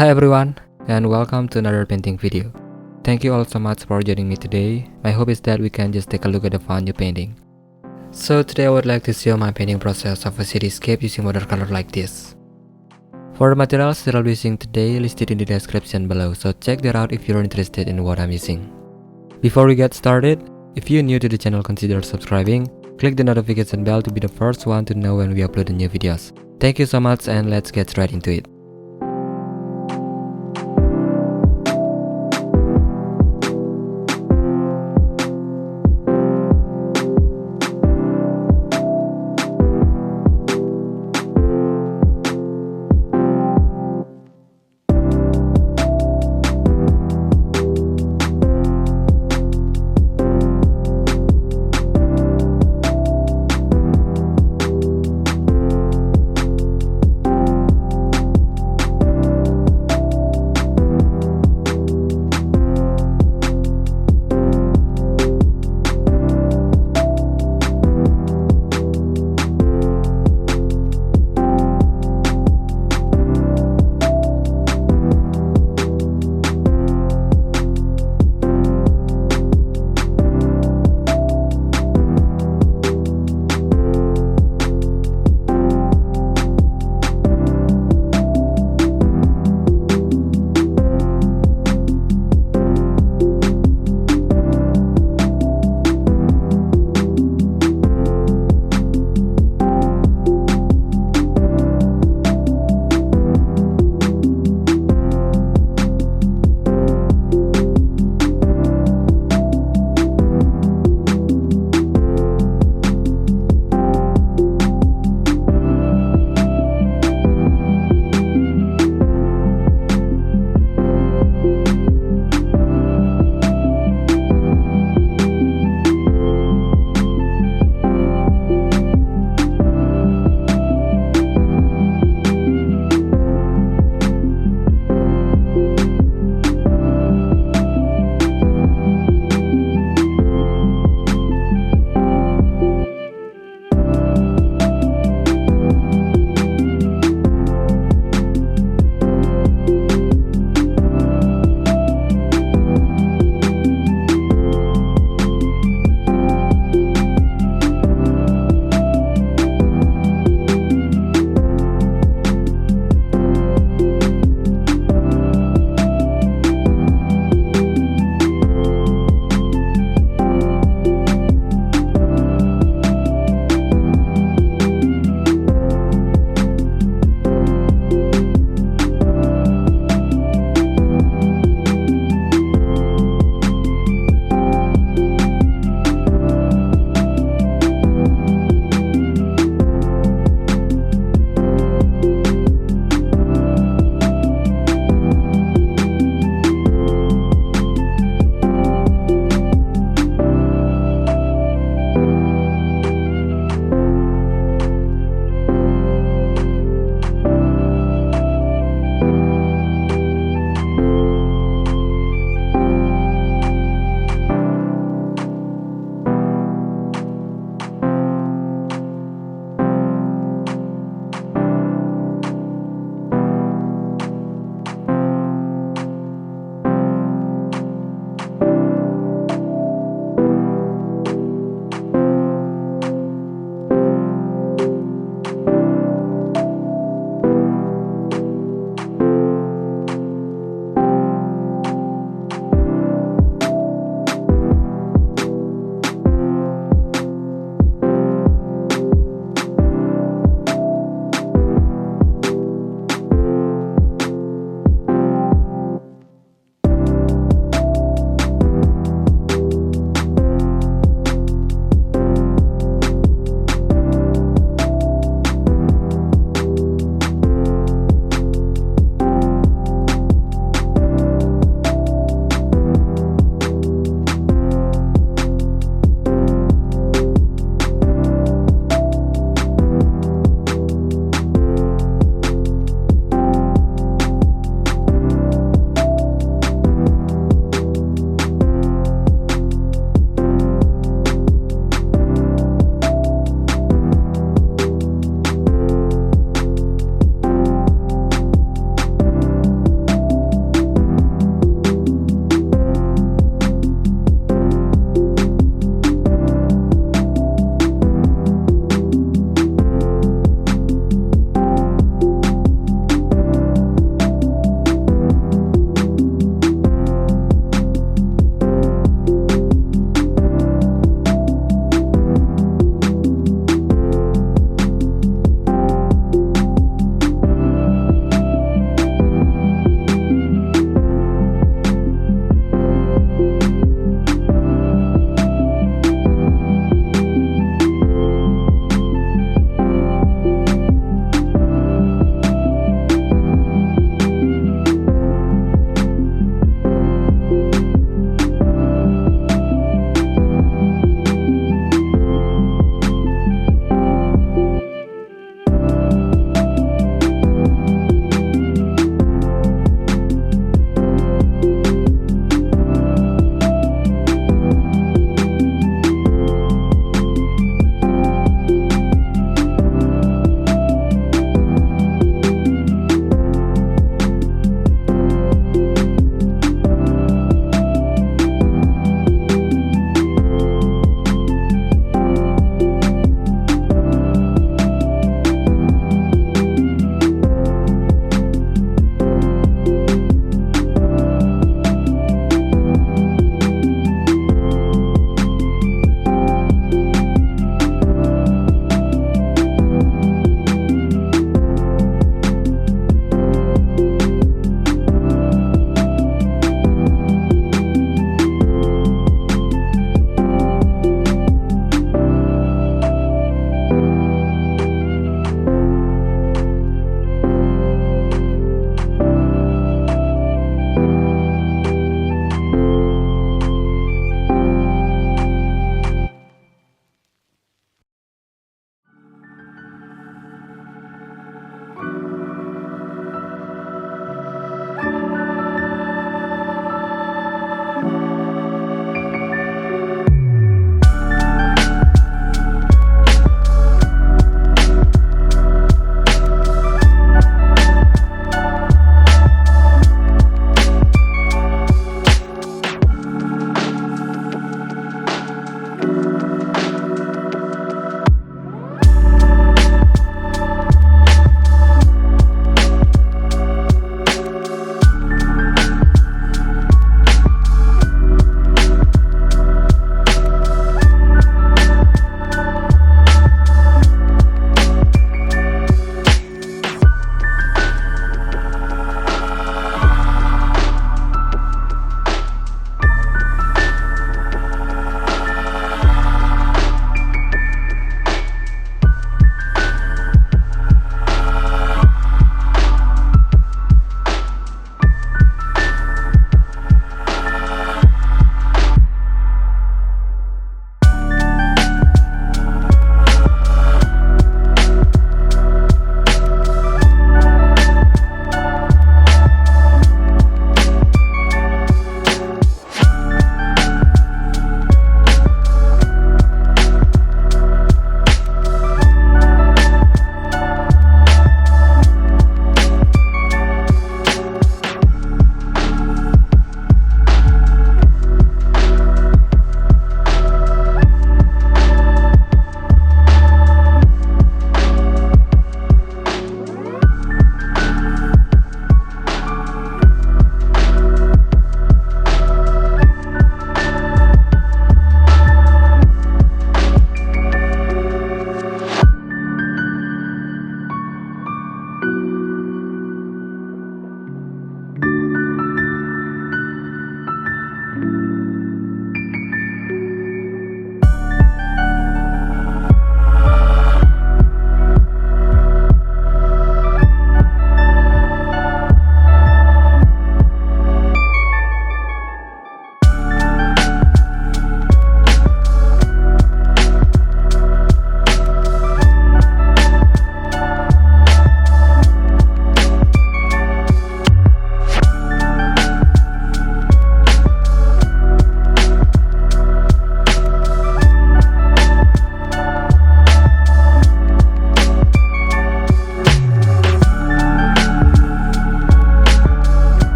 Hi everyone, and welcome to another painting video. Thank you all so much for joining me today. My hope is that we can just take a look at the fun new painting. So today I would like to show my painting process of a cityscape using watercolor like this. For the materials that I'll be using today listed in the description below, so check that out if you're interested in what I'm using. Before we get started, if you're new to the channel, consider subscribing. Click the notification bell to be the first one to know when we upload the new videos. Thank you so much, and let's get right into it.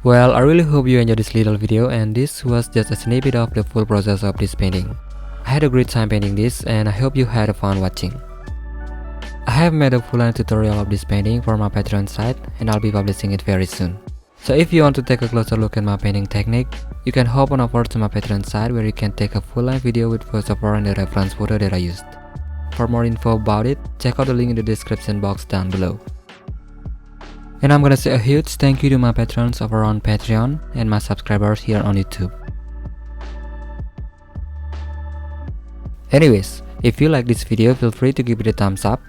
Well, I really hope you enjoyed this little video, and this was just a snippet of the full process of this painting. I had a great time painting this, and I hope you had fun watching. I have made a full-length tutorial of this painting for my Patreon site, and I'll be publishing it very soon. So if you want to take a closer look at my painting technique, you can hop on over to my Patreon site where you can take a full-length video with voiceover and the reference photo that I used. For more info about it, check out the link in the description box down below. And I'm gonna say a huge thank you to my patrons over on Patreon and my subscribers here on YouTube. Anyways, if you like this video, feel free to give it a thumbs up,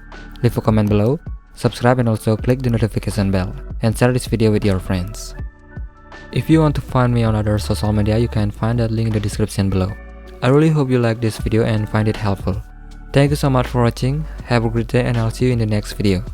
leave a comment below, subscribe, and also click the notification bell and share this video with your friends. If you want to find me on other social media, you can find that link in the description below. I really hope you like this video and find it helpful. Thank you so much for watching, have a great day, and I'll see you in the next video.